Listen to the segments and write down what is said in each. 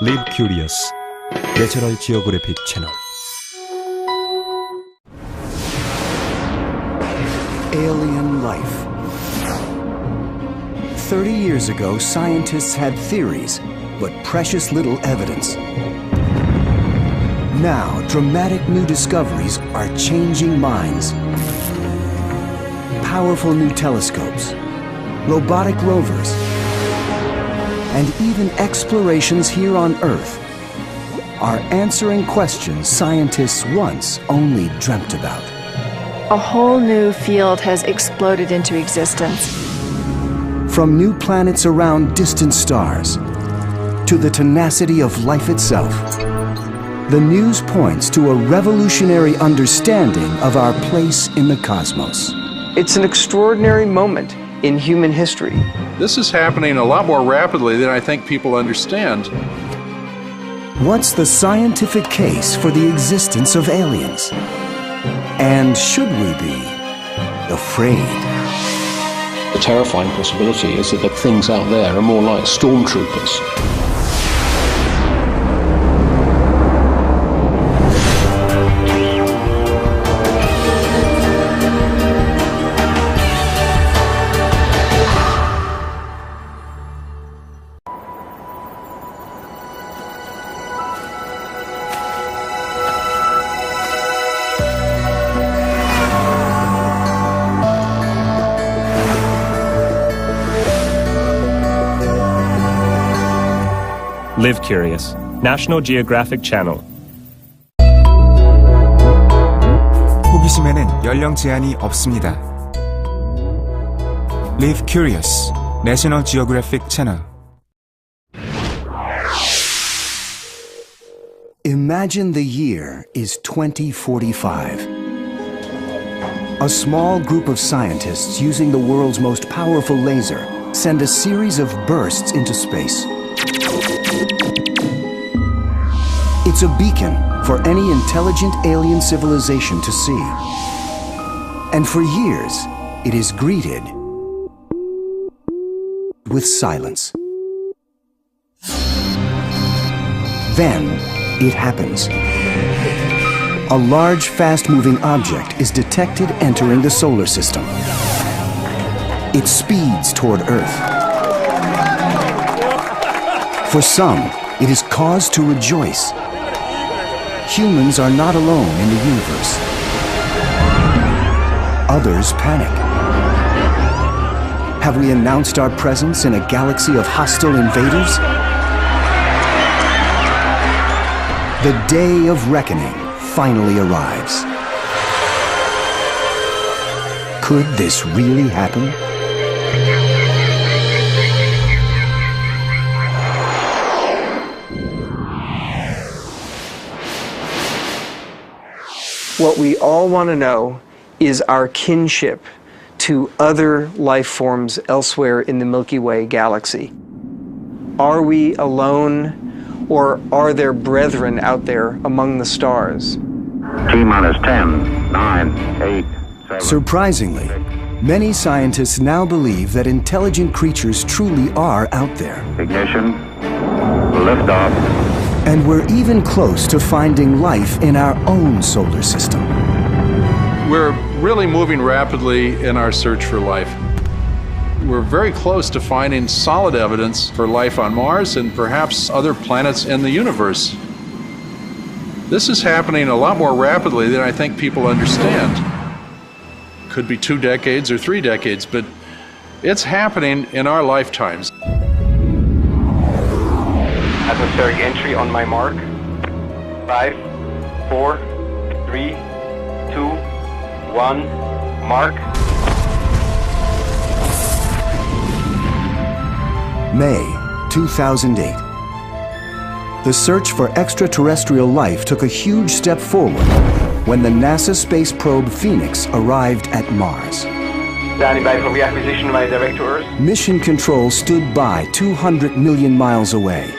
Live Curious, National Geographic Channel. Alien life. 30 years ago, scientists had theories, but precious little evidence. Now, dramatic new discoveries are changing minds. Powerful new telescopes, robotic rovers, and even explorations here on Earth are answering questions scientists once only dreamt about. A whole new field has exploded into existence. From new planets around distant stars to the tenacity of life itself, the news points to a revolutionary understanding of our place in the cosmos. It's an extraordinary moment in human history. This is happening a lot more rapidly than I think people understand. What's the scientific case for the existence of aliens? And should we be afraid? The terrifying possibility is that the things out there are more like stormtroopers. Live Curious, National Geographic Channel. 호기심에는 연령 제한이 없습니다. Live Curious, National Geographic Channel. Imagine the year is 2045. A small group of scientists using the world's most powerful laser send a series of bursts into space. It's a beacon for any intelligent alien civilization to see. And for years, it is greeted with silence. Then, it happens. A large, fast-moving object is detected entering the solar system. It speeds toward Earth. For some, it is cause to rejoice. Humans are not alone in the universe. Others panic. Have we announced our presence in a galaxy of hostile invaders? The day of reckoning finally arrives. Could this really happen? What we all want to know is our kinship to other life forms elsewhere in the Milky Way galaxy. Are we alone, or are there brethren out there among the stars? T-minus 10, 9, 8, 7... Surprisingly, many scientists now believe that intelligent creatures truly are out there. Ignition, liftoff. And we're even close to finding life in our own solar system. We're really moving rapidly in our search for life. We're very close to finding solid evidence for life on Mars and perhaps other planets in the universe. This is happening a lot more rapidly than I think people understand. Could be 2 decades or 3 decades, but it's happening in our lifetimes. Atmospheric entry on my mark. 5, 4, 3, 2, 1, mark. May 2008. The search for extraterrestrial life took a huge step forward when the NASA space probe Phoenix arrived at Mars. Standing by for reacquisition by direct to Earth. Mission Control stood by 200 million miles away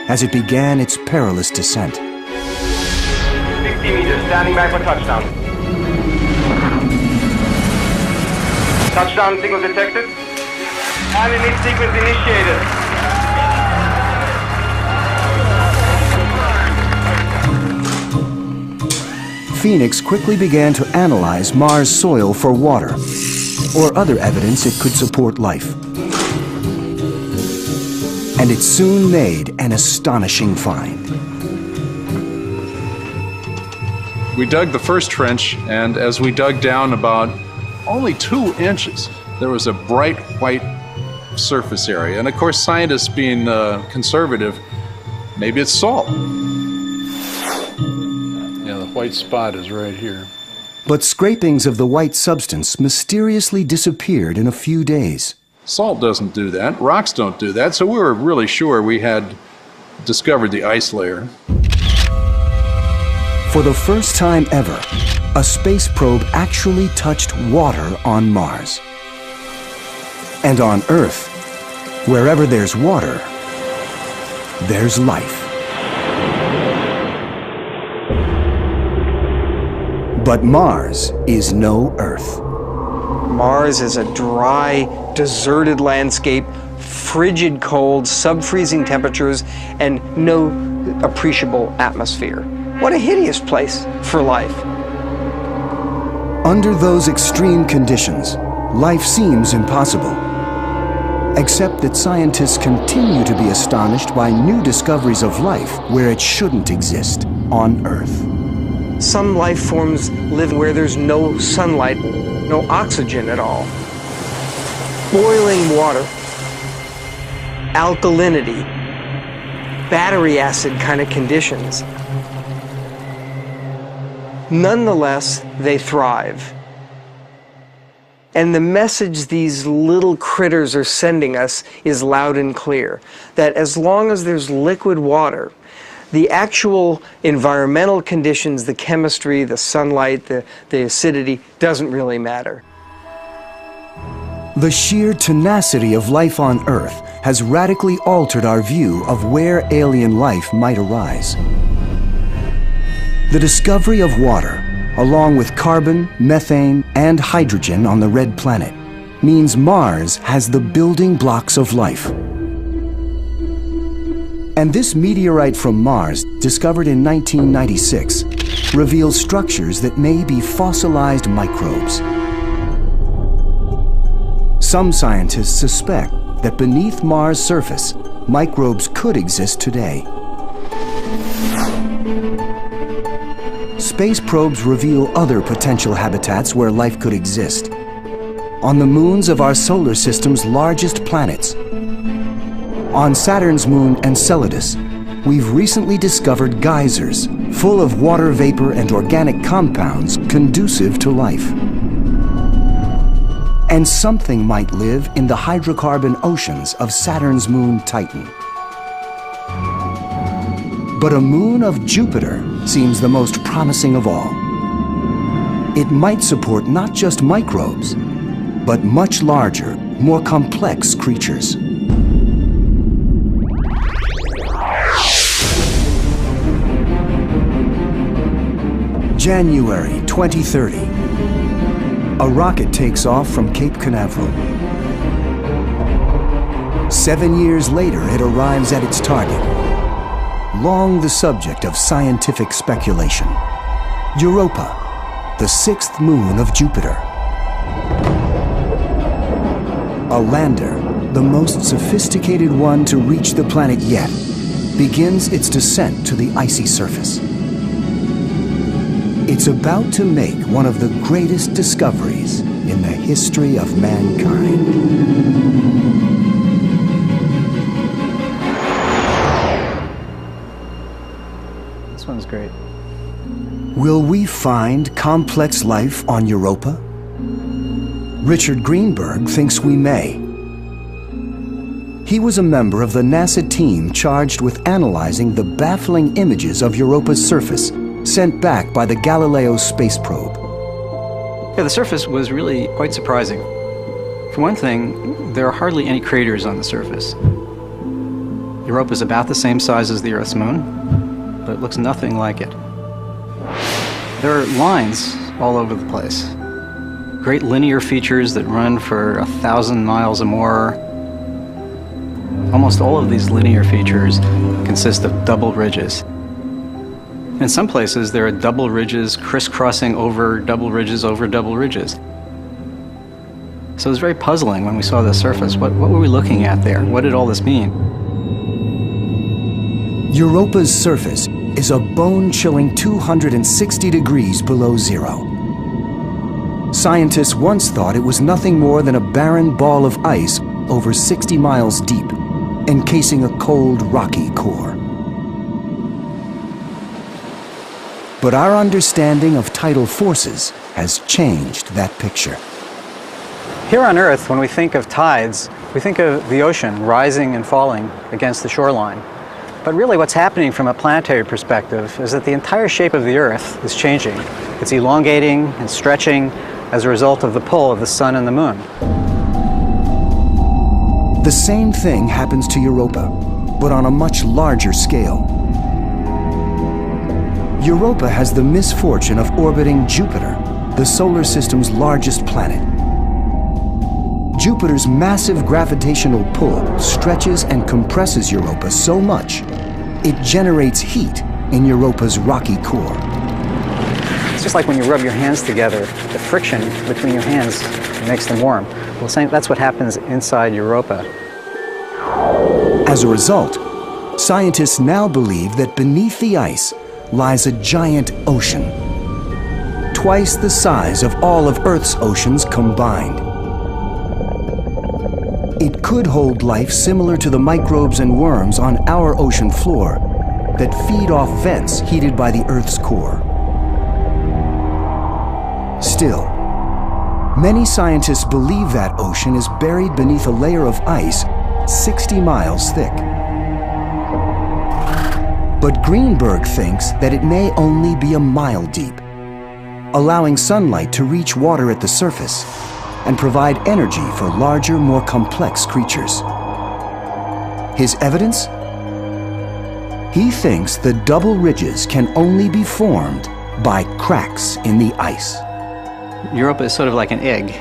as it began its perilous descent. 60 meters, standing by for touchdown. Touchdown signal detected. And init sequence initiated. Phoenix quickly began to analyze Mars' soil for water or other evidence it could support life. And it soon made an astonishing find. We dug the first trench, and as we dug down about only 2 inches, there was a bright white surface area. And of course, scientists being conservative, maybe it's salt. Yeah, the white spot is right here. But scrapings of the white substance mysteriously disappeared in a few days. Salt doesn't do that. Rocks don't do that. So we were really sure we had discovered the ice layer. For the first time ever, a space probe actually touched water on Mars. And on Earth, wherever there's water, there's life. But Mars is no Earth. Mars is a dry, deserted landscape, frigid cold, sub-freezing temperatures, and no appreciable atmosphere. What a hideous place for life. Under those extreme conditions, life seems impossible. Except that scientists continue to be astonished by new discoveries of life where it shouldn't exist, on Earth. Some life forms live where there's no sunlight, no oxygen at all. Boiling water, alkalinity, battery acid kind of conditions. Nonetheless, they thrive. And the message these little critters are sending us is loud and clear, that as long as there's liquid water, the actual environmental conditions, the chemistry, the sunlight, the acidity, doesn't really matter. The sheer tenacity of life on Earth has radically altered our view of where alien life might arise. The discovery of water, along with carbon, methane, and hydrogen on the red planet, means Mars has the building blocks of life. And this meteorite from Mars, discovered in 1996, reveals structures that may be fossilized microbes. Some scientists suspect that beneath Mars' surface, microbes could exist today. Space probes reveal other potential habitats where life could exist. On the moons of our solar system's largest planets, on Saturn's moon Enceladus, we've recently discovered geysers full of water vapor and organic compounds conducive to life. And something might live in the hydrocarbon oceans of Saturn's moon Titan. But a moon of Jupiter seems the most promising of all. It might support not just microbes, but much larger, more complex creatures. January 2030. A rocket takes off from Cape Canaveral. 7 years later, it arrives at its target. Long the subject of scientific speculation. Europa, the 6th moon of Jupiter. A lander, the most sophisticated one to reach the planet yet, begins its descent to the icy surface. It's about to make one of the greatest discoveries in the history of mankind. This one's great. Will we find complex life on Europa? Richard Greenberg thinks we may. He was a member of the NASA team charged with analyzing the baffling images of Europa's surface sent back by the Galileo space probe. Yeah, the surface was really quite surprising. For one thing, there are hardly any craters on the surface. Europa is about the same size as the Earth's moon, but it looks nothing like it. There are lines all over the place. Great linear features that run for 1,000 miles or more. Almost all of these linear features consist of double ridges. In some places, there are double ridges crisscrossing over double ridges over double ridges. So it was very puzzling when we saw the surface. What were we looking at there? What did all this mean? Europa's surface is a bone-chilling 260 degrees below zero. Scientists once thought it was nothing more than a barren ball of ice over 60 miles deep, encasing a cold, rocky core. But our understanding of tidal forces has changed that picture. Here on Earth, when we think of tides, we think of the ocean rising and falling against the shoreline. But really what's happening from a planetary perspective is that the entire shape of the Earth is changing. It's elongating and stretching as a result of the pull of the sun and the moon. The same thing happens to Europa, but on a much larger scale. Europa has the misfortune of orbiting Jupiter, the solar system's largest planet. Jupiter's massive gravitational pull stretches and compresses Europa so much, it generates heat in Europa's rocky core. It's just like when you rub your hands together, the friction between your hands makes them warm. Well, that's what happens inside Europa. As a result, scientists now believe that beneath the ice lies a giant ocean, twice the size of all of Earth's oceans combined. It could hold life similar to the microbes and worms on our ocean floor that feed off vents heated by the Earth's core. Still, many scientists believe that ocean is buried beneath a layer of ice 60 miles thick. But Greenberg thinks that it may only be a mile deep, allowing sunlight to reach water at the surface and provide energy for larger, more complex creatures. His evidence? He thinks the double ridges can only be formed by cracks in the ice. Europa is sort of like an egg.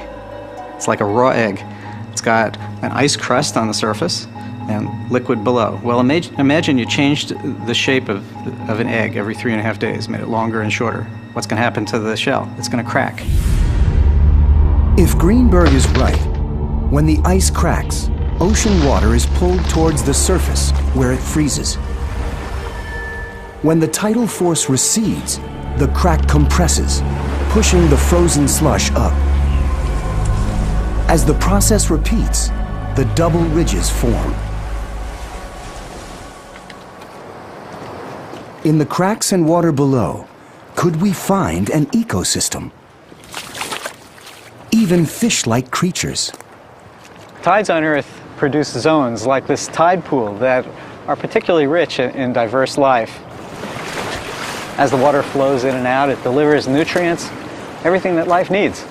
It's like a raw egg. It's got an ice crust on the surface and liquid below. Well, imagine you changed the shape of an egg every 3.5 days, made it longer and shorter. What's going to happen to the shell? It's going to crack. If Greenberg is right, when the ice cracks, ocean water is pulled towards the surface where it freezes. When the tidal force recedes, the crack compresses, pushing the frozen slush up. As the process repeats, the double ridges form. In the cracks and water below, could we find an ecosystem? Even fish-like creatures. Tides on Earth produce zones like this tide pool that are particularly rich in diverse life. As the water flows in and out, it delivers nutrients, everything that life needs.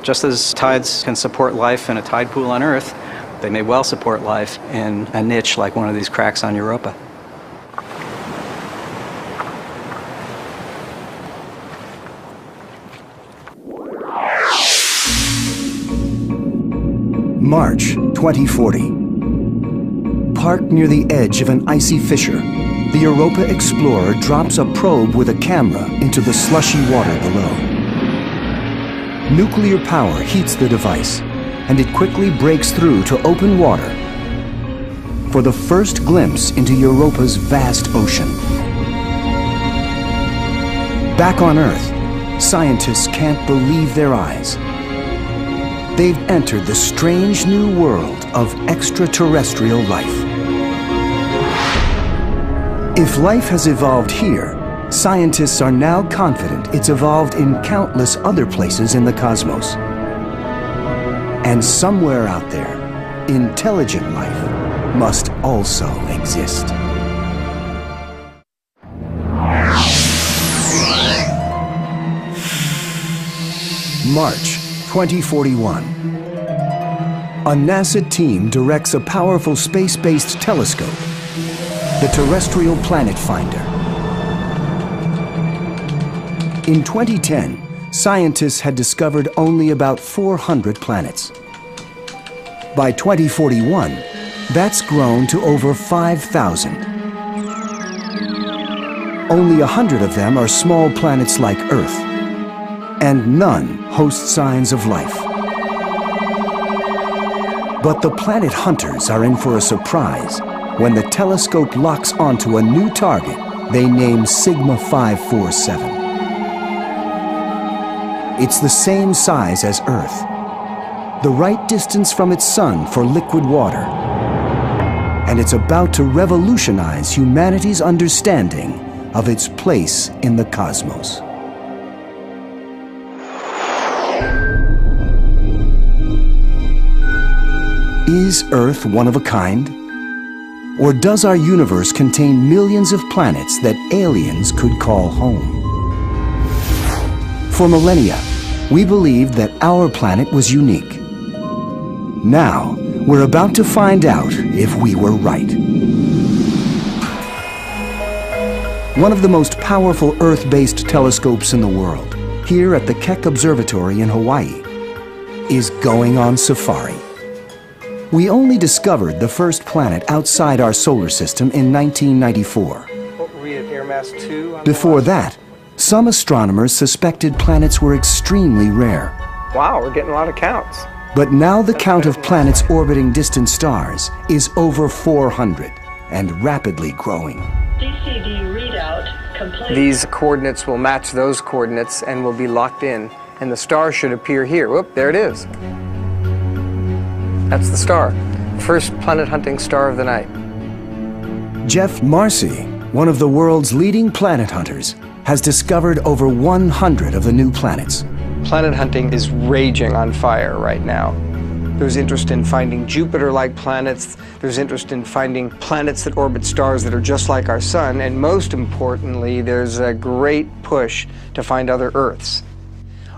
Just as tides can support life in a tide pool on Earth, they may well support life in a niche like one of these cracks on Europa. March 2040. Parked near the edge of an icy fissure, the Europa Explorer drops a probe with a camera into the slushy water below. Nuclear power heats the device, and it quickly breaks through to open water for the first glimpse into Europa's vast ocean. Back on Earth, scientists can't believe their eyes. They've entered the strange new world of extraterrestrial life. If life has evolved here, scientists are now confident it's evolved in countless other places in the cosmos. And somewhere out there, intelligent life must also exist. March 2041. A NASA team directs a powerful space-based telescope, the Terrestrial Planet Finder. In 2010, scientists had discovered only about 400 planets. By 2041, that's grown to over 5,000. Only 100 of them are small planets like Earth, and none host signs of life. But the planet hunters are in for a surprise when the telescope locks onto a new target they name Sigma 547. It's the same size as Earth, the right distance from its sun for liquid water, and it's about to revolutionize humanity's understanding of its place in the cosmos. Is Earth one of a kind? Or does our universe contain millions of planets that aliens could call home? For millennia, we believed that our planet was unique. Now, we're about to find out if we were right. One of the most powerful Earth-based telescopes in the world, here at the Keck Observatory in Hawaii, is going on safari. We only discovered the first planet outside our solar system in 1994. What were we at air mass 2? Before that, some astronomers suspected planets were extremely rare. Wow, we're getting a lot of counts. But now the count of planets orbiting distant stars is over 400 and rapidly growing. DCD readout complete. These coordinates will match those coordinates and will be locked in, and the star should appear here. Whoop, there it is. That's the star. First planet-hunting star of the night. Jeff Marcy, one of the world's leading planet hunters, has discovered over 100 of the new planets. Planet hunting is raging on fire right now. There's interest in finding Jupiter-like planets. There's interest in finding planets that orbit stars that are just like our sun. And most importantly, there's a great push to find other Earths.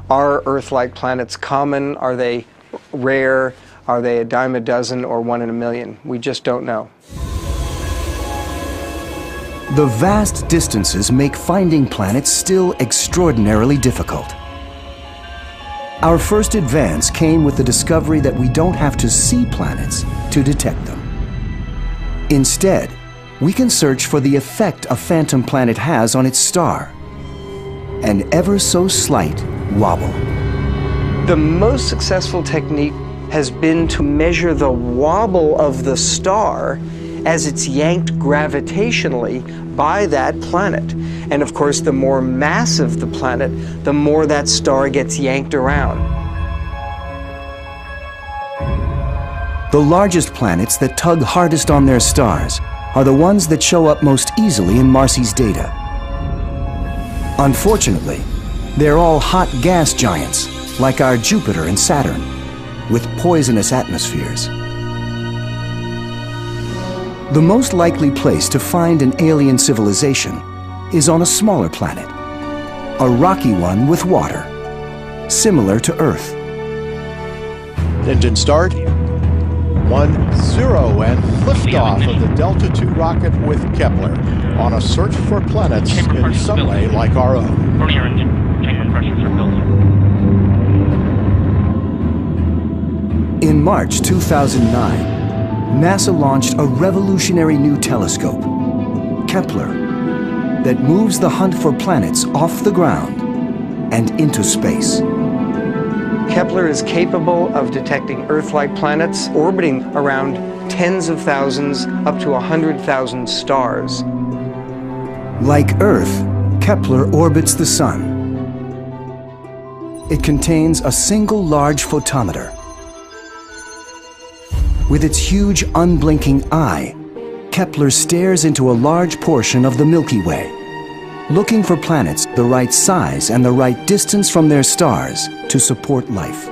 Are Earth-like planets common? Are they rare? Are they a dime a dozen or 1 in a million? We just don't know. The vast distances make finding planets still extraordinarily difficult. Our first advance came with the discovery that we don't have to see planets to detect them. Instead, we can search for the effect a phantom planet has on its star. An ever so slight wobble. The most successful technique has been to measure the wobble of the star as it's yanked gravitationally by that planet. And of course, the more massive the planet, the more that star gets yanked around. The largest planets that tug hardest on their stars are the ones that show up most easily in Marcy's data. Unfortunately, they're all hot gas giants, like our Jupiter and Saturn, with poisonous atmospheres. The most likely place to find an alien civilization is on a smaller planet, a rocky one with water, similar to Earth. Engine start. 1-0 and liftoff of the Delta II rocket with Kepler on a search for planets in some way like our own. In March 2009, NASA launched a revolutionary new telescope, Kepler, that moves the hunt for planets off the ground and into space. Kepler is capable of detecting Earth-like planets orbiting around tens of thousands up to 100,000 stars. Like Earth, Kepler orbits the Sun. It contains a single large photometer. With its huge unblinking eye, Kepler stares into a large portion of the Milky Way, looking for planets the right size and the right distance from their stars to support life.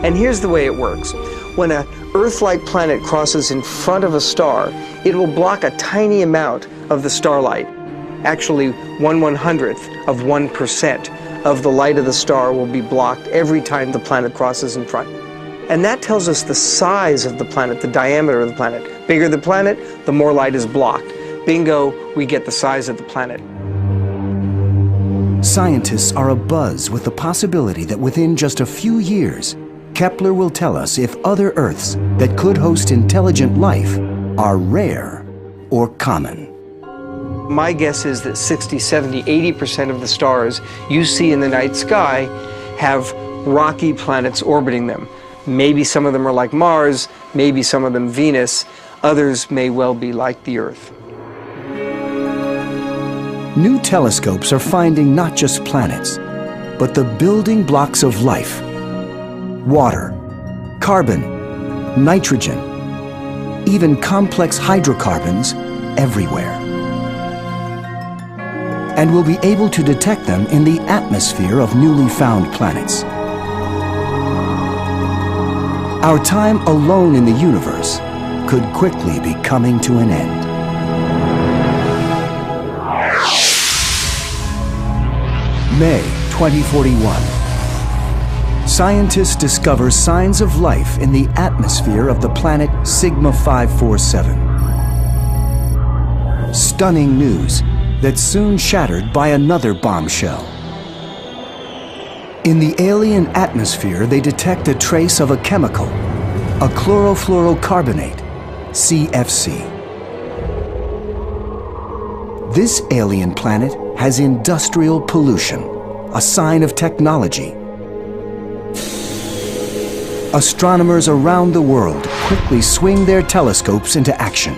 And here's the way it works. When an Earth-like planet crosses in front of a star, it will block a tiny amount of the starlight. Actually, 1/100th of 1% of the light of the star will be blocked every time the planet crosses in front. And that tells us the size of the planet, the diameter of the planet. Bigger the planet, the more light is blocked. Bingo, we get the size of the planet. Scientists are abuzz with the possibility that within just a few years, Kepler will tell us if other Earths that could host intelligent life are rare or common. My guess is that 60, 70, 80% of the stars you see in the night sky have rocky planets orbiting them. Maybe some of them are like Mars, maybe some of them Venus, others may well be like the Earth. New telescopes are finding not just planets, but the building blocks of life. Water, carbon, nitrogen, even complex hydrocarbons everywhere. And we'll be able to detect them in the atmosphere of newly found planets. Our time alone in the universe could quickly be coming to an end. May 2041. Scientists discover signs of life in the atmosphere of the planet Sigma 547. Stunning news that's soon shattered by another bombshell. In the alien atmosphere, they detect a trace of a chemical, a chlorofluorocarbonate, CFC. This alien planet has industrial pollution, a sign of technology. Astronomers around the world quickly swing their telescopes into action,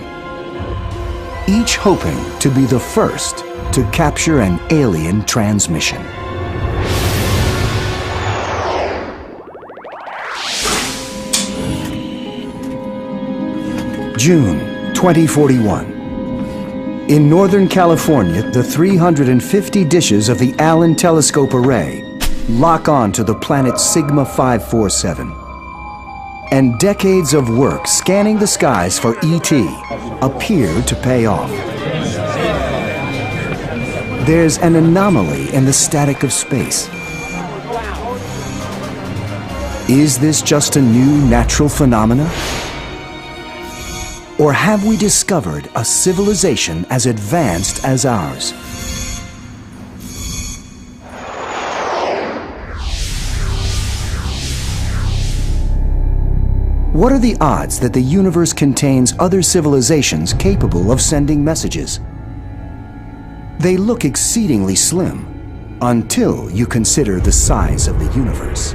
each hoping to be the first to capture an alien transmission. June 2041. In Northern California, the 350 dishes of the Allen Telescope Array lock on to the planet Sigma 547. And decades of work scanning the skies for ET appear to pay off. There's an anomaly in the static of space. Is this just a new natural phenomena? Or have we discovered a civilization as advanced as ours? What are the odds that the universe contains other civilizations capable of sending messages? They look exceedingly slim, until you consider the size of the universe.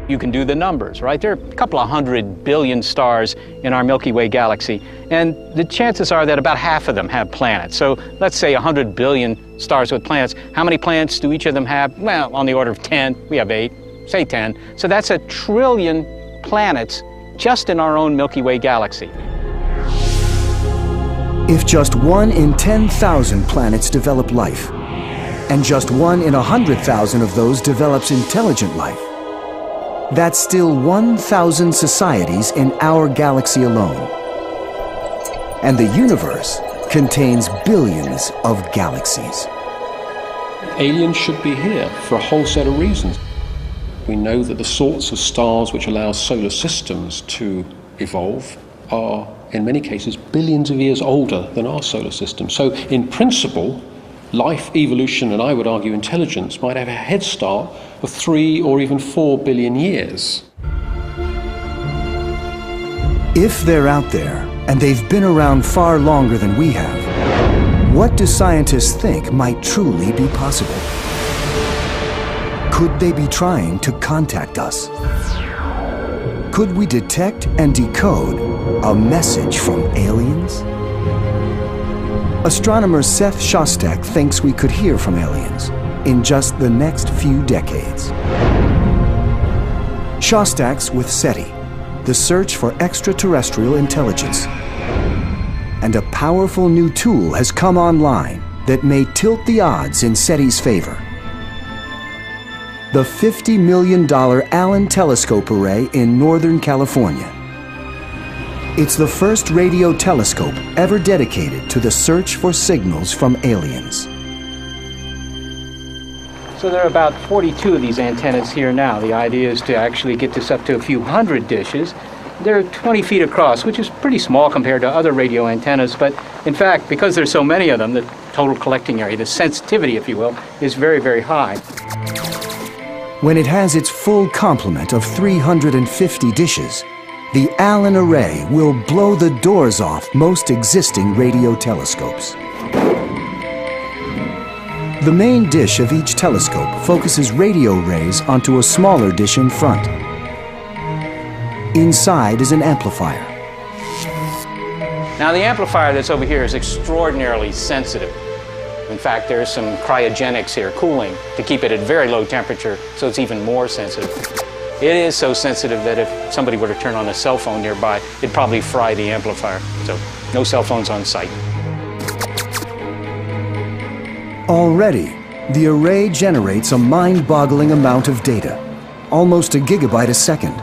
You can do the numbers, right? There are a couple of 100 billion stars in our Milky Way galaxy, and the chances are that about half of them have planets. So let's say 100 billion stars with planets. How many planets do each of them have? Well, on the order of 10. We have 8, say 10. So that's 1 trillion planets just in our own Milky Way galaxy. If just 1 in 10,000 planets develop life, and just 1 in 100,000 of those develops intelligent life, that's still 1,000 societies in our galaxy alone. And the universe contains billions of galaxies. Aliens should be here for a whole set of reasons. We know that the sorts of stars which allow solar systems to evolve are, in many cases, billions of years older than our solar system. So, in principle, life, evolution, and I would argue intelligence might have a head start of 3 or even 4 billion years. If they're out there, and they've been around far longer than we have, what do scientists think might truly be possible? Could they be trying to contact us? Could we detect and decode a message from aliens? Astronomer Seth Shostak thinks we could hear from aliens in just the next few decades. Shostak's with SETI, the search for extraterrestrial intelligence. And a powerful new tool has come online that may tilt the odds in SETI's favor. The $50 million Allen Telescope Array in Northern California. It's the first radio telescope ever dedicated to the search for signals from aliens. So there are about 42 of these antennas here now. The idea is to actually get this up to a few hundred dishes. They're 20 feet across, which is pretty small compared to other radio antennas, but in fact, because there's so many of them, the total collecting area, the sensitivity, if you will, is very, very high. When it has its full complement of 350 dishes, the Allen Array will blow the doors off most existing radio telescopes. The main dish of each telescope focuses radio rays onto a smaller dish in front. Inside is an amplifier. Now the amplifier that's over here is extraordinarily sensitive. In fact, there's some cryogenics here, cooling, to keep it at very low temperature, so it's even more sensitive. It is so sensitive that if somebody were to turn on a cell phone nearby, it'd probably fry the amplifier. So no cell phones on site. Already, the array generates a mind-boggling amount of data, almost a gigabyte a second.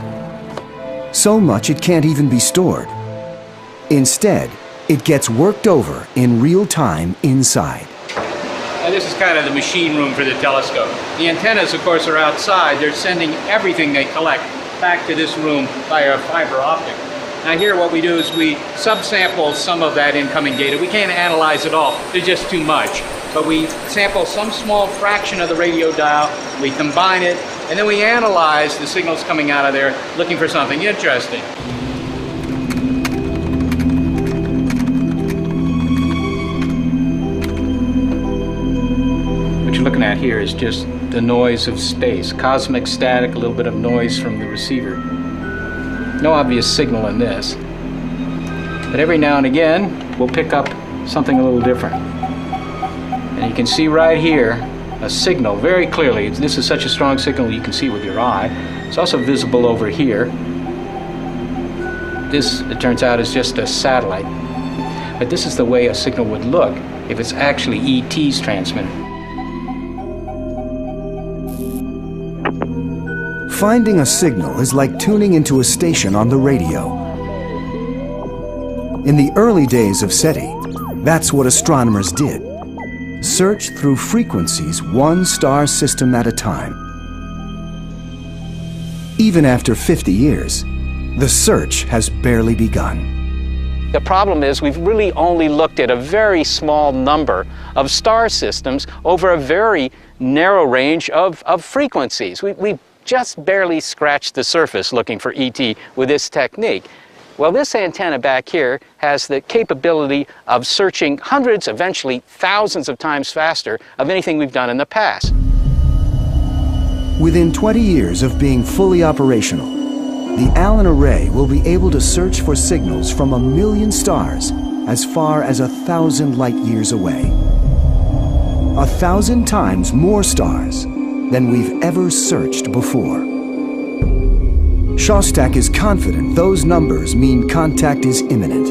So much it can't even be stored. Instead, it gets worked over in real time inside. Now this is kind of the machine room for the telescope. The antennas, of course, are outside. They're sending everything they collect back to this room via fiber optic. Now here what we do is we subsample some of that incoming data. We can't analyze it all. There's just too much. But we sample some small fraction of the radio dial, we combine it, and then we analyze the signals coming out of there, looking for something interesting. What you're looking at here is just the noise of space, cosmic static, a little bit of noise from the receiver. No obvious signal in this. But every now and again, we'll pick up something a little different. And you can see right here a signal very clearly. This is such a strong signal you can see with your eye. It's also visible over here. This, it turns out, is just a satellite. But this is the way a signal would look if it's actually ET's transmitted. Finding a signal is like tuning into a station on the radio. In the early days of SETI, that's what astronomers did. Search through frequencies one star system at a time. Even after 50 years, the search has barely begun. The problem is we've really only looked at a very small number of star systems over a very narrow range of frequencies. We've just barely scratched the surface looking for ET with this technique. Well, this antenna back here has the capability of searching hundreds, eventually thousands of times faster of anything we've done in the past. Within 20 years of being fully operational, the Allen array will be able to search for signals from 1 million stars as far as 1,000 light years away. 1,000 times more stars than we've ever searched before. Shostak is confident those numbers mean contact is imminent.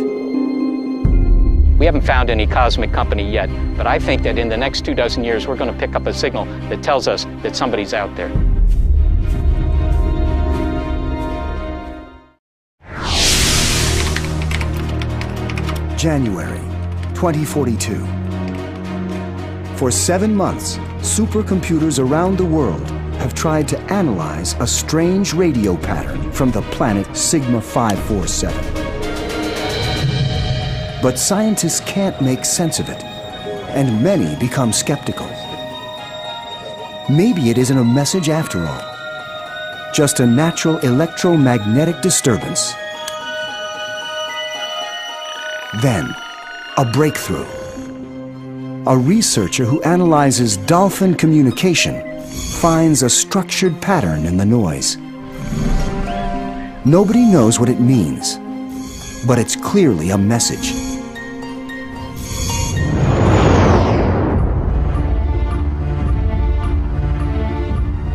We haven't found any cosmic company yet, but I think that in the next 24 years we're going to pick up a signal that tells us that somebody's out there. January 2042. For 7 months, supercomputers around the world have tried to analyze a strange radio pattern from the planet Sigma 547. But scientists can't make sense of it, and many become skeptical. Maybe it isn't a message after all, just a natural electromagnetic disturbance. Then, a breakthrough. A researcher who analyzes dolphin communication finds a structured pattern in the noise. Nobody knows what it means, but it's clearly a message.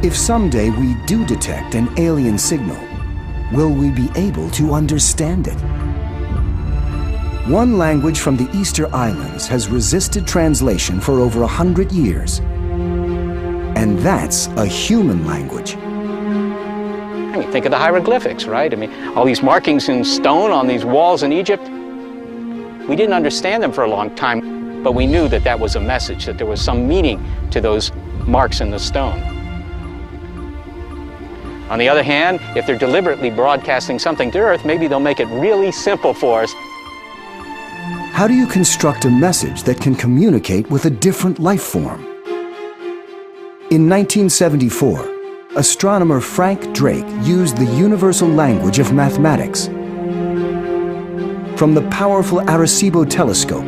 If someday we do detect an alien signal, will we be able to understand it? One language from the Easter Islands has resisted translation for over 100 years. And that's a human language. I mean, think of the hieroglyphics, right? I mean, all these markings in stone on these walls in Egypt. We didn't understand them for a long time, but we knew that that was a message, that there was some meaning to those marks in the stone. On the other hand, if they're deliberately broadcasting something to Earth, maybe they'll make it really simple for us. How do you construct a message that can communicate with a different life form? In 1974, astronomer Frank Drake used the universal language of mathematics. From the powerful Arecibo telescope,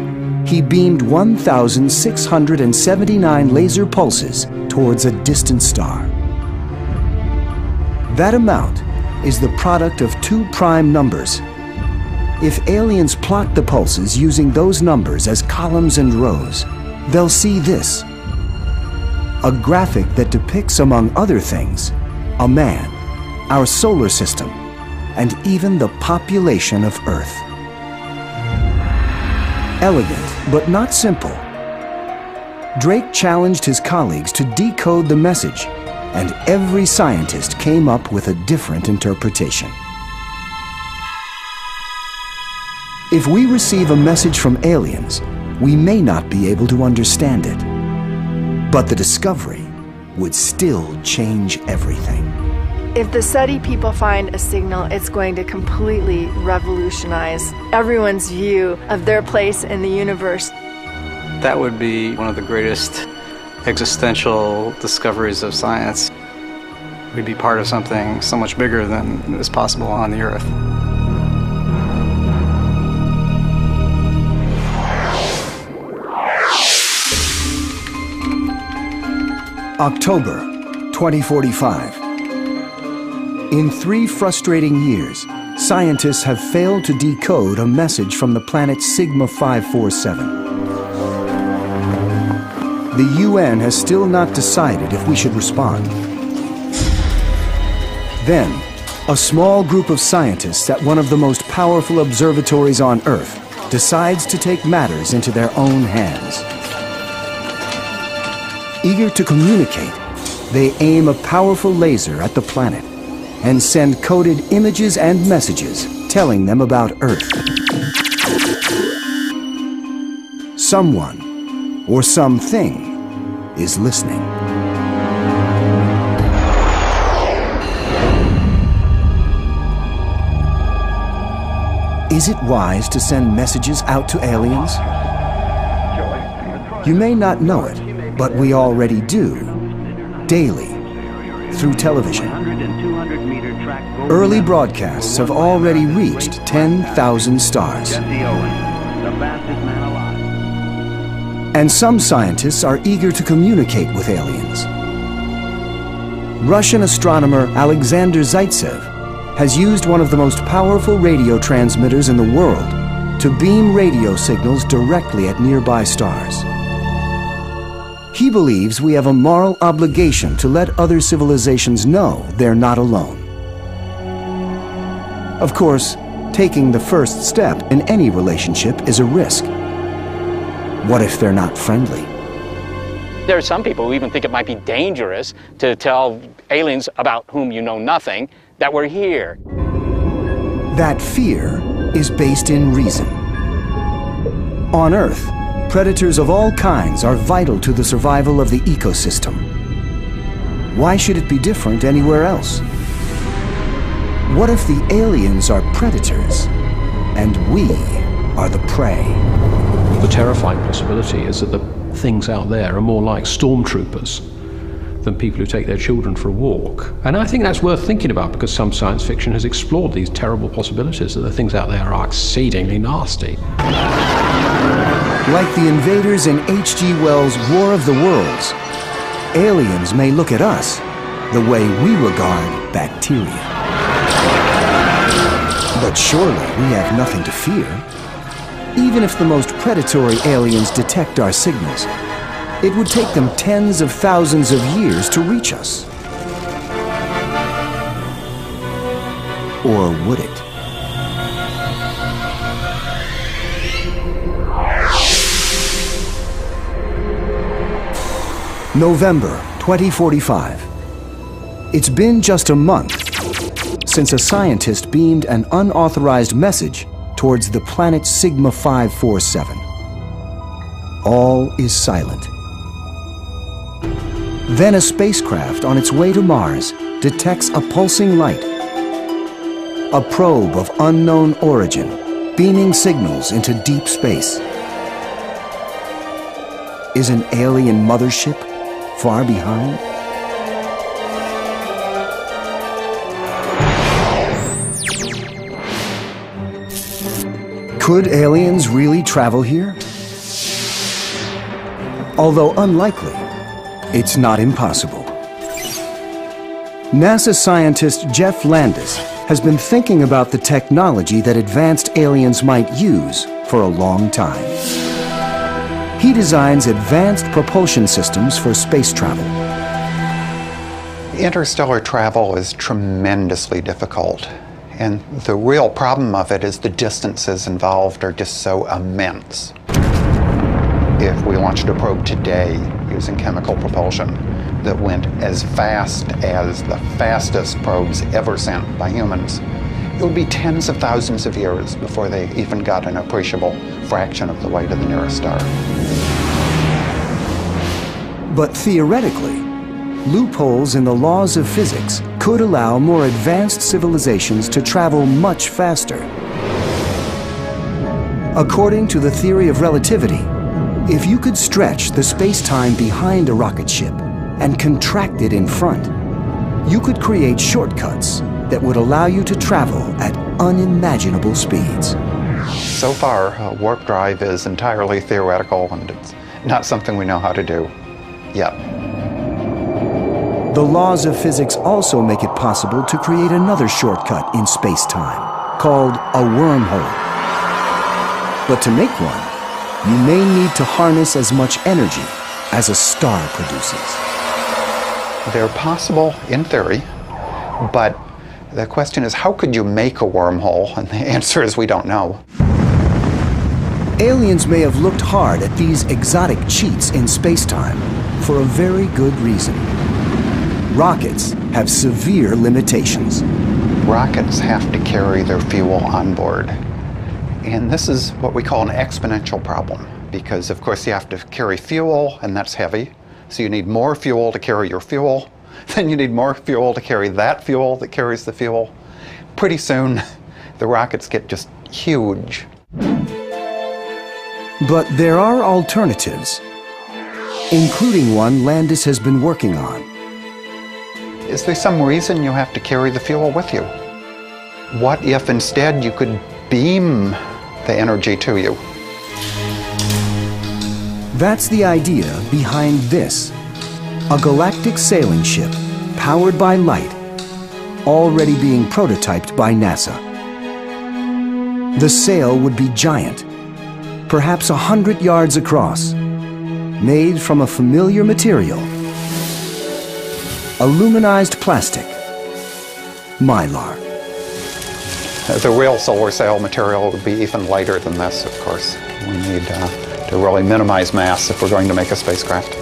he beamed 1,679 laser pulses towards a distant star. That amount is the product of two prime numbers. If aliens plot the pulses using those numbers as columns and rows, they'll see this: a graphic that depicts, among other things, a man, our solar system, and even the population of Earth. Elegant, but not simple. Drake challenged his colleagues to decode the message, and every scientist came up with a different interpretation. If we receive a message from aliens, we may not be able to understand it. But the discovery would still change everything. If the SETI people find a signal, it's going to completely revolutionize everyone's view of their place in the universe. That would be one of the greatest existential discoveries of science. We'd be part of something so much bigger than is possible on the Earth. October 2045. In 3 frustrating years, scientists have failed to decode a message from the planet Sigma 547. The UN has still not decided if we should respond. Then, a small group of scientists at one of the most powerful observatories on Earth decides to take matters into their own hands. Eager to communicate, they aim a powerful laser at the planet and send coded images and messages telling them about Earth. Someone or something is listening. Is it wise to send messages out to aliens? You may not know it, but we already do, daily, through television. Early broadcasts have already reached 10,000 stars. And some scientists are eager to communicate with aliens. Russian astronomer Alexander Zaitsev has used one of the most powerful radio transmitters in the world to beam radio signals directly at nearby stars. He believes we have a moral obligation to let other civilizations know they're not alone. Of course, taking the first step in any relationship is a risk. What if they're not friendly? There are some people who even think it might be dangerous to tell aliens about whom you know nothing that we're here. That fear is based in reason. On Earth, predators of all kinds are vital to the survival of the ecosystem. Why should it be different anywhere else? What if the aliens are predators and we are the prey? The terrifying possibility is that the things out there are more like stormtroopers than people who take their children for a walk. And I think that's worth thinking about because some science fiction has explored these terrible possibilities that the things out there are exceedingly nasty. Like the invaders in H.G. Wells' War of the Worlds, aliens may look at us the way we regard bacteria. But surely we have nothing to fear. Even if the most predatory aliens detect our signals, it would take them tens of thousands of years to reach us. Or would it? November 2045. It's been just a month since a scientist beamed an unauthorized message towards the planet Sigma 547. All is silent. Then a spacecraft on its way to Mars detects a pulsing light. A probe of unknown origin, beaming signals into deep space. Is an alien mothership far behind? Could aliens really travel here? Although unlikely, it's not impossible. NASA scientist Jeff Landis has been thinking about the technology that advanced aliens might use for a long time. He designs advanced propulsion systems for space travel. Interstellar travel is tremendously difficult, and the real problem of it is the distances involved are just so immense. If we launched a probe today using chemical propulsion that went as fast as the fastest probes ever sent by humans, it would be tens of thousands of years before they even got an appreciable fraction of the way to the nearest star. But theoretically, loopholes in the laws of physics could allow more advanced civilizations to travel much faster. According to the theory of relativity, if you could stretch the space-time behind a rocket ship and contract it in front, you could create shortcuts that would allow you to travel at unimaginable speeds. So far, warp drive is entirely theoretical, and it's not something we know how to do yet. The laws of physics also make it possible to create another shortcut in space-time, called a wormhole. But to make one, you may need to harness as much energy as a star produces. They're possible in theory, but the question is, how could you make a wormhole? And the answer is we don't know. Aliens may have looked hard at these exotic cheats in space-time for a very good reason. Rockets have severe limitations. Rockets have to carry their fuel on board. And this is what we call an exponential problem, because of course you have to carry fuel, and that's heavy. So you need more fuel to carry your fuel. Then you need more fuel to carry that fuel that carries the fuel. Pretty soon, the rockets get just huge. But there are alternatives, including one Landis has been working on. Is there some reason you have to carry the fuel with you? What if instead you could beam the energy to you? That's the idea behind this, a galactic sailing ship powered by light, already being prototyped by NASA. The sail would be giant, perhaps 100 yards across, made from a familiar material, aluminized plastic, mylar. The real solar sail material would be even lighter than this, of course. We need to really minimize mass if we're going to make a spacecraft.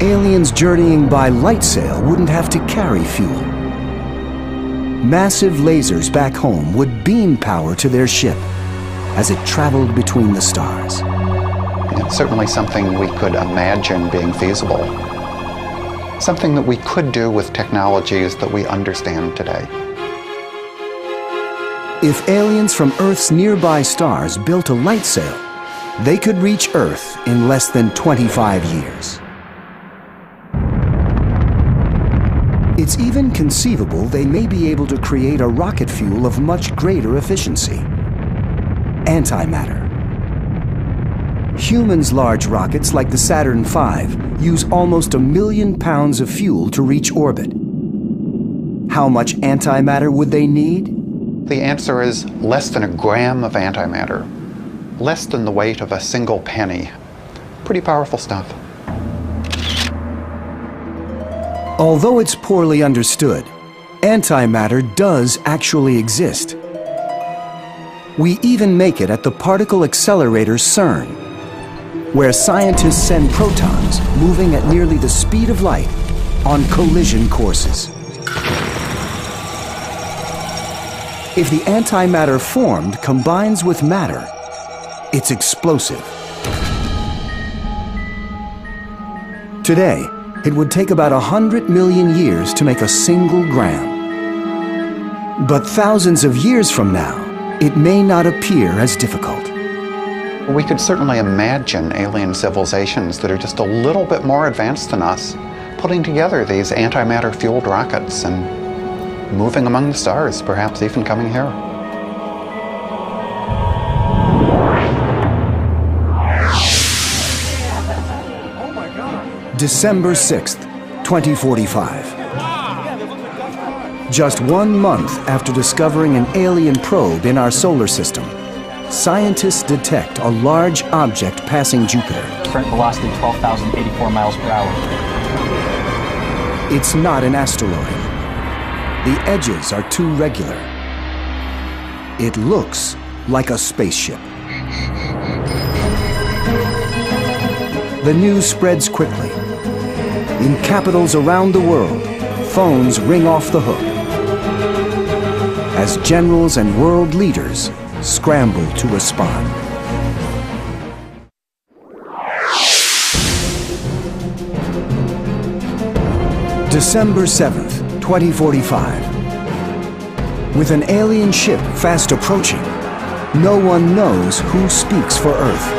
Aliens journeying by light sail wouldn't have to carry fuel. Massive lasers back home would beam power to their ship as it traveled between the stars. It's certainly something we could imagine being feasible. Something that we could do with technologies that we understand today. If aliens from Earth's nearby stars built a light sail, they could reach Earth in less than 25 years. It's even conceivable they may be able to create a rocket fuel of much greater efficiency: antimatter. Humans' large rockets like the Saturn V use almost 1 million pounds of fuel to reach orbit. How much antimatter would they need? The answer is less than a gram of antimatter. Less than the weight of a single penny. Pretty powerful stuff. Although it's poorly understood, antimatter does actually exist. We even make it at the particle accelerator CERN, where scientists send protons moving at nearly the speed of light on collision courses. If the antimatter formed combines with matter, it's explosive. Today, it would take about 100 million years to make a single gram. But thousands of years from now, it may not appear as difficult. We could certainly imagine alien civilizations that are just a little bit more advanced than us, putting together these antimatter-fueled rockets and moving among the stars, perhaps even coming here. December 6th, 2045. Just 1 month after discovering an alien probe in our solar system, scientists detect a large object passing Jupiter. Current velocity 12,084 miles per hour. It's not an asteroid. The edges are too regular. It looks like a spaceship. The news spreads quickly. In capitals around the world, phones ring off the hook as generals and world leaders scramble to respond. December 7th, 2045. With an alien ship fast approaching, no one knows who speaks for Earth.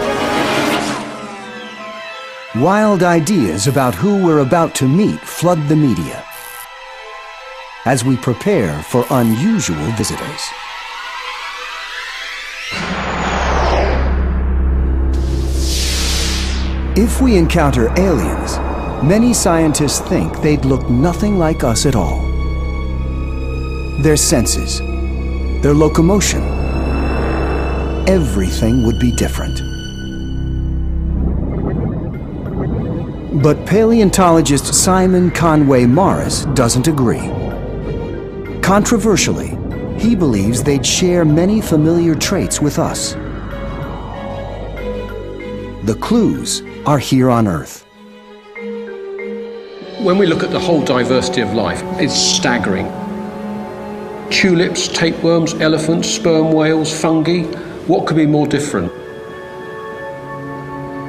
Wild ideas about who we're about to meet flood the media as we prepare for unusual visitors. If we encounter aliens, many scientists think they'd look nothing like us at all. Their senses, their locomotion, everything would be different. But paleontologist Simon Conway Morris doesn't agree. Controversially, he believes they'd share many familiar traits with us. The clues are here on Earth. When we look at the whole diversity of life, it's staggering. Tulips, tapeworms, elephants, sperm whales, fungi, what could be more different?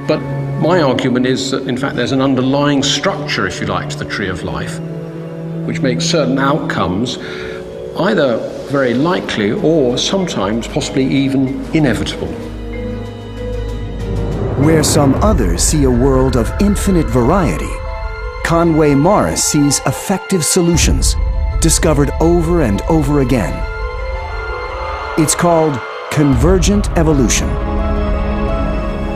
But my argument is that, in fact, there's an underlying structure, if you like, to the tree of life, which makes certain outcomes either very likely or sometimes possibly even inevitable. Where some others see a world of infinite variety, Conway Morris sees effective solutions discovered over and over again. It's called convergent evolution.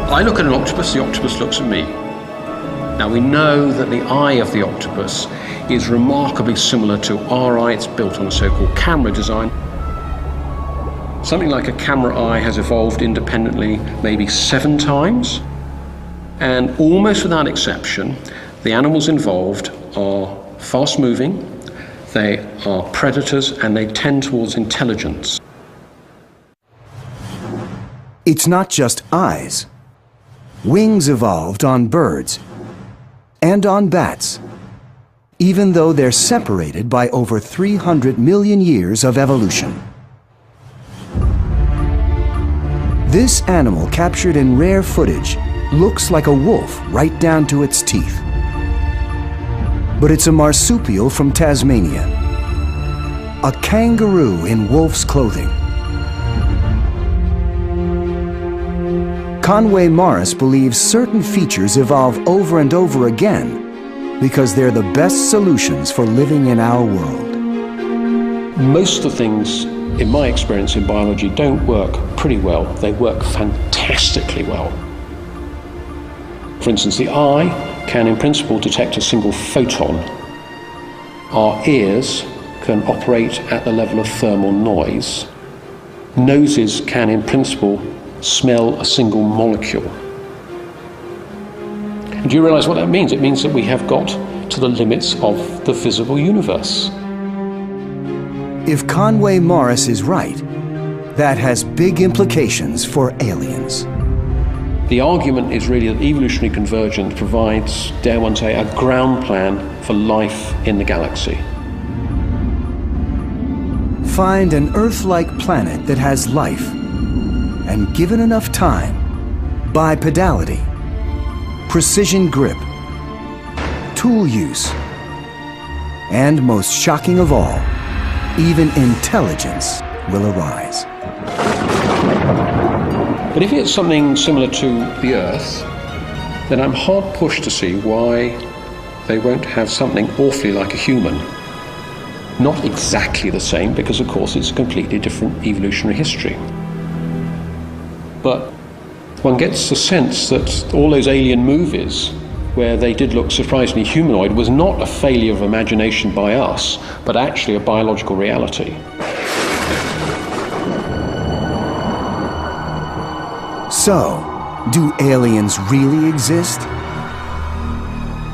I look at an octopus, the octopus looks at me. Now we know that the eye of the octopus is remarkably similar to our eye. It's built on a so-called camera design. Something like a camera eye has evolved independently maybe 7 times, and almost without exception, the animals involved are fast-moving, they are predators, and they tend towards intelligence. It's not just eyes. Wings evolved on birds and on bats, even though they're separated by over 300 million years of evolution. This animal, captured in rare footage, looks like a wolf right down to its teeth. But it's a marsupial from Tasmania, a kangaroo in wolf's clothing. Conway Morris believes certain features evolve over and over again because they're the best solutions for living in our world. Most of the things, in my experience in biology, don't work pretty well. They work fantastically well. For instance, the eye can, in principle, detect a single photon. Our ears can operate at the level of thermal noise. Noses can, in principle, smell a single molecule. And do you realize what that means? It means that we have got to the limits of the visible universe. If Conway Morris is right, that has big implications for aliens. The argument is really that evolutionary convergence provides, dare one say, a ground plan for life in the galaxy. Find an Earth-like planet that has life, and given enough time, bipedality, precision grip, tool use, and most shocking of all, even intelligence will arise. But if it's something similar to the Earth, then I'm hard pushed to see why they won't have something awfully like a human. Not exactly the same, because of course it's a completely different evolutionary history. But one gets the sense that all those alien movies where they did look surprisingly humanoid, was not a failure of imagination by us, but actually a biological reality. So, do aliens really exist?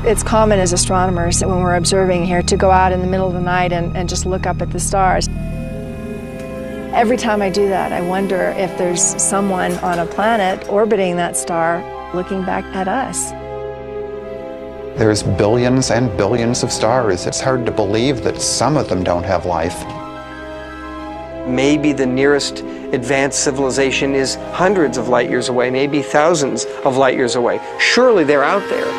It's common as astronomers when we're observing here to go out in the middle of the night and just look up at the stars. Every time I do that, I wonder if there's someone on a planet orbiting that star looking back at us. There's billions and billions of stars. It's hard to believe that some of them don't have life. Maybe the nearest advanced civilization is hundreds of light years away, maybe thousands of light years away. Surely they're out there.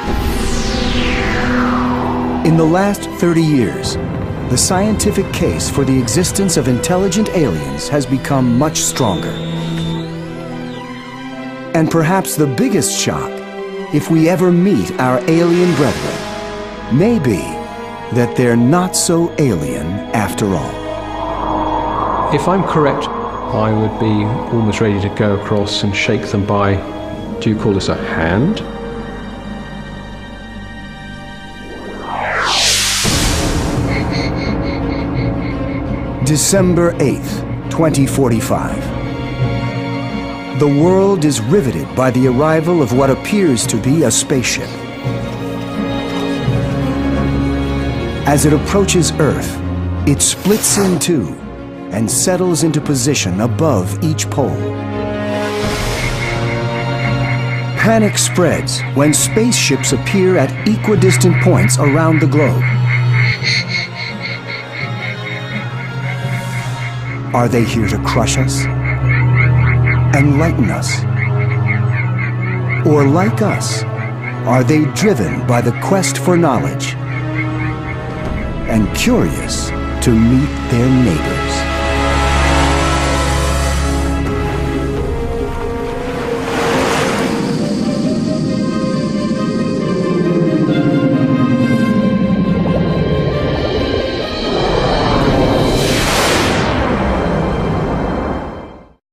In the last 30 years, the scientific case for the existence of intelligent aliens has become much stronger. And perhaps the biggest shock, if we ever meet our alien brethren, may be that they're not so alien after all. If I'm correct, I would be almost ready to go across and shake them by, do you call this a hand? December 8th, 2045. The world is riveted by the arrival of what appears to be a spaceship. As it approaches Earth, it splits in two and settles into position above each pole. Panic spreads when spaceships appear at equidistant points around the globe. Are they here to crush us? Enlighten us? Or like us, are they driven by the quest for knowledge and curious to meet their neighbors?